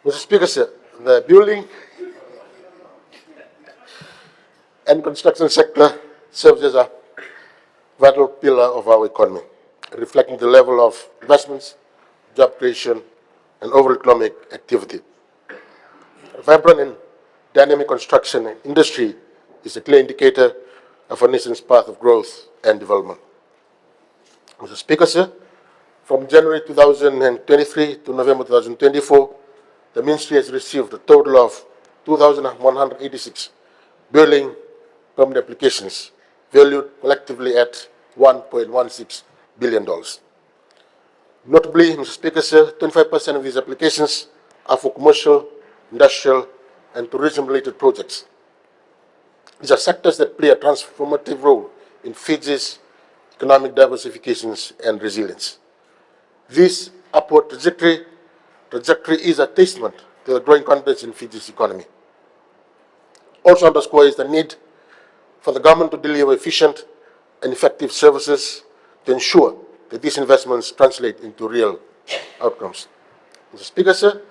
Mr. Speaker, sir, the building and construction sector serves as a vital pillar of our economy, reflecting the level of investments, job creation, and overall economic activity. A vibrant and dynamic construction industry is a clear indicator of a nation's path of growth and development. Mr. Speaker, sir, from January 2023 to November 2024, the Ministry has received a total of 2,186 building permit applications, valued collectively at $1.16 billion. Notably, Mr. Speaker, sir, 25% of these applications are for commercial, industrial, and tourism-related projects. These are sectors that play a transformative role in Fiji's economic diversifications and resilience. This upward trajectory is a testament to the growing confidence in Fiji's economy. Also underscores the need for the government to deliver efficient and effective services to ensure that these investments translate into real outcomes. Mr. Speaker, sir,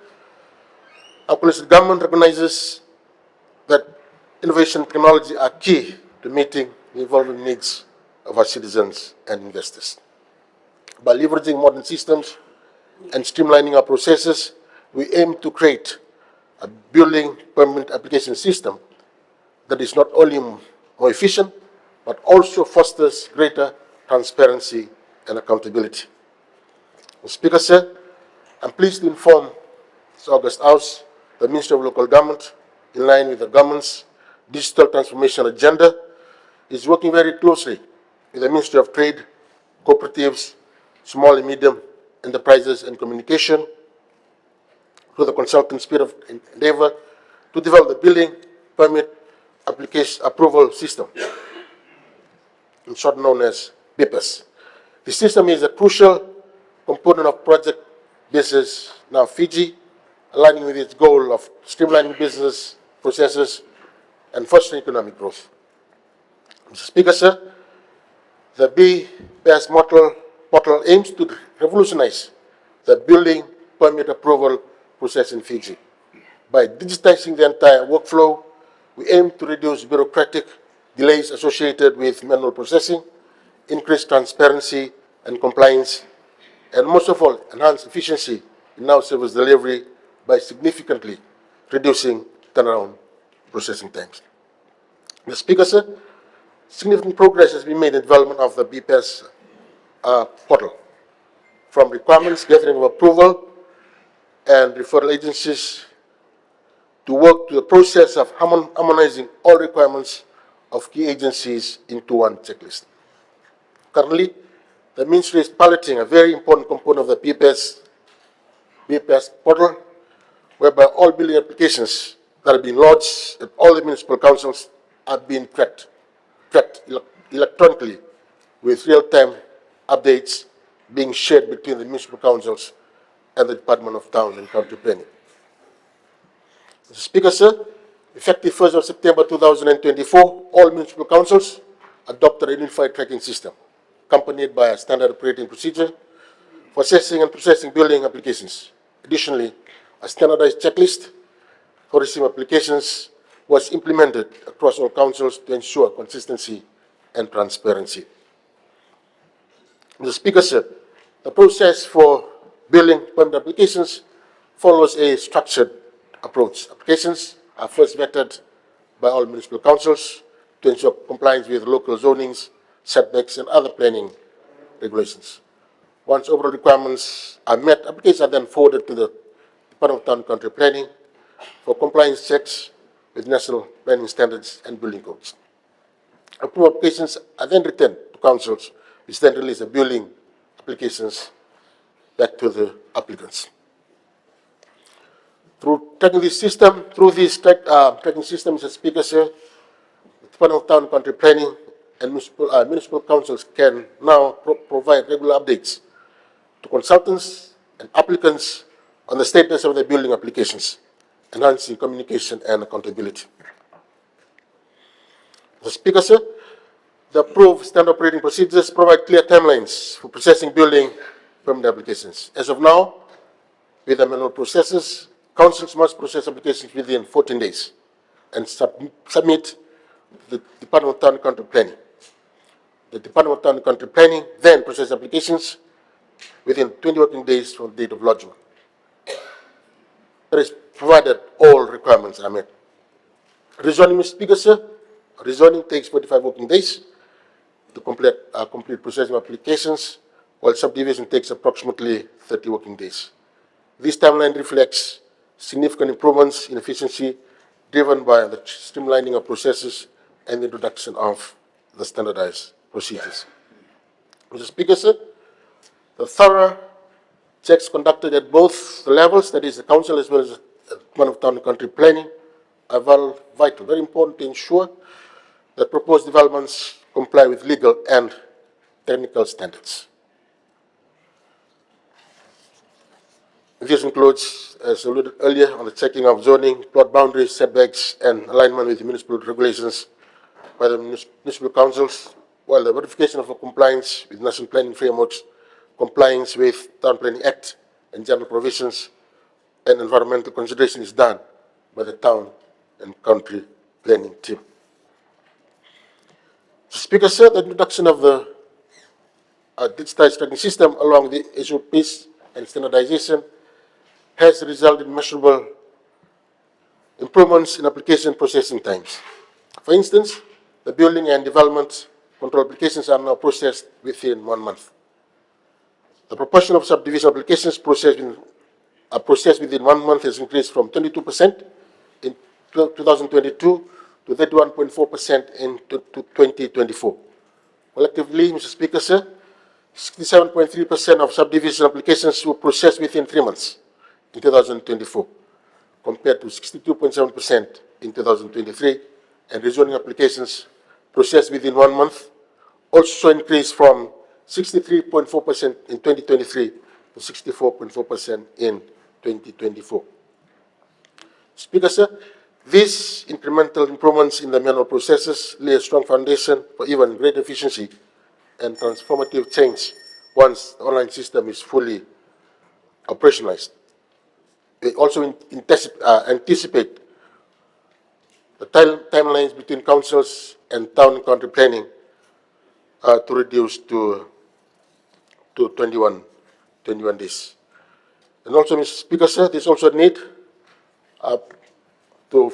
our coalition government recognizes that innovation and technology are key to meeting the evolving needs of our citizens and investors. By leveraging modern systems and streamlining our processes, we aim to create a building permit application system that is not only more efficient, but also fosters greater transparency and accountability. Mr. Speaker, sir, I'm pleased to inform this August House, the Ministry of Local Government, in line with the government's digital transformation agenda, is working very closely with the Ministry of Trade, Cooperatives, Small and Medium Enterprises and Communication, through the consultant spirit of endeavor, to develop the building permit application approval system, in short known as BPAS. The system is a crucial component of Project Business Now Fiji, aligning with its goal of streamlining business processes and fostering economic growth. Mr. Speaker, sir, the BPAS portal aims to revolutionize the building permit approval process in Fiji. By digitizing the entire workflow, we aim to reduce bureaucratic delays associated with manual processing, increase transparency and compliance, and most of all, enhance efficiency in our service delivery by significantly reducing turnaround processing times. Mr. Speaker, sir, significant progress has been made in the development of the BPAS portal, from requirements gathering of approval and referral agencies to work to the process of harmonizing all requirements of key agencies into one checklist. Currently, the Ministry is piloting a very important component of the BPAS portal, whereby all building applications that have been lodged at all the municipal councils are being tracked electronically, with real-time updates being shared between the municipal councils and the Department of Town and County Planning. Mr. Speaker, sir, effective 1st of September 2024, all municipal councils adopted a unified tracking system, accompanied by a standard operating procedure for assessing and processing building applications. Additionally, a standardized checklist for receiving applications was implemented across all councils to ensure consistency and transparency. Mr. Speaker, sir, the process for building permit applications follows a structured approach. Applications are first vetted by all municipal councils to ensure compliance with local zonings, setbacks, and other planning regulations. Once overall requirements are met, applications are then forwarded to the Department of Town and Country Planning for compliance checks with national planning standards and building codes. Approved applications are then returned to councils, which then release the building applications back to the applicants. Through tracking this system, tracking system, Mr. Speaker, sir, the Department of Town and Country Planning and municipal councils can now provide regular updates to consultants and applicants on the status of their building applications, enhancing communication and accountability. Mr. Speaker, sir, the approved standard operating procedures provide clear timelines for processing building permit applications. As of now, with the manual processes, councils must process applications within 14 days and submit the Department of Town and Country Planning. The Department of Town and Country Planning then processes applications within 20 working days from the date of lodgement. That is provided all requirements are met. Rezoning, Mr. Speaker, sir. Rezoning takes 45 working days to complete processing applications, while subdivision takes approximately 30 working days. This timeline reflects significant improvements in efficiency driven by the streamlining of processes and the introduction of the standardized procedures. Mr. Speaker, sir, the thorough checks conducted at both levels, that is the Council as well as the Department of Town and Country Planning, are vital, very important to ensure that proposed developments comply with legal and technical standards. This includes, as alluded earlier, on the checking of zoning, plot boundaries, setbacks, and alignment with the municipal regulations by the municipal councils, while the verification of compliance with national planning frameworks, compliance with Town Planning Act and general provisions, and environmental consideration is done by the Town and Country Planning team. Speaker, sir, the introduction of the digitized tracking system along with the SOPs and standardization has resulted in measurable improvements in application processing times. For instance, the building and development control applications are now processed within 1 month. The proportion of subdivision applications processed within 1 month has increased from 22% in 2022 to 31.4% in 2024. Collectively, Mr. Speaker, sir, 67.3% of subdivision applications were processed within 3 months in 2024, compared to 62.7% in 2023, and rezoning applications processed within 1 month also increased from 63.4% in 2023 to 64.4% in 2024. Speaker, sir, these incremental improvements in the manual processes lay a strong foundation for even greater efficiency and transformative change once the online system is fully operationalized. We also anticipate the timelines between councils and town and country planning to reduce to 21 days. And also, Mr. Speaker, sir, there's also a need to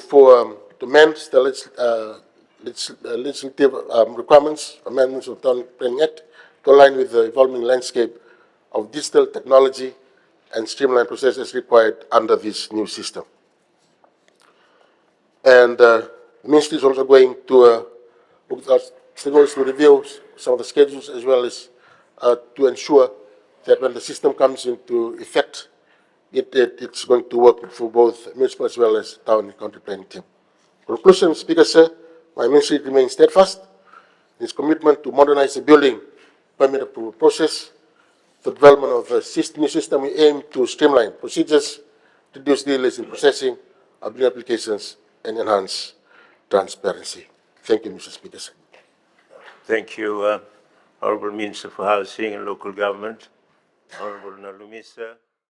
amend the legislative requirements, amendments of the Town Planning Act to align with the evolving landscape of digital technology and streamline processes required under this new system. And the Ministry is also going to review some of the schedules as well as to ensure that when the system comes into effect, it's going to work for both municipal as well as town and county planning team. Conclusion, Speaker, sir, my ministry remains steadfast in its commitment to modernize the building permit approval process. The development of the new system, we aim to streamline procedures, reduce delays in processing of new applications, and enhance transparency. Thank you, Mr. Speaker, sir. Thank you, Honourable Minister for Housing and Local Government, Honourable Nalumisa.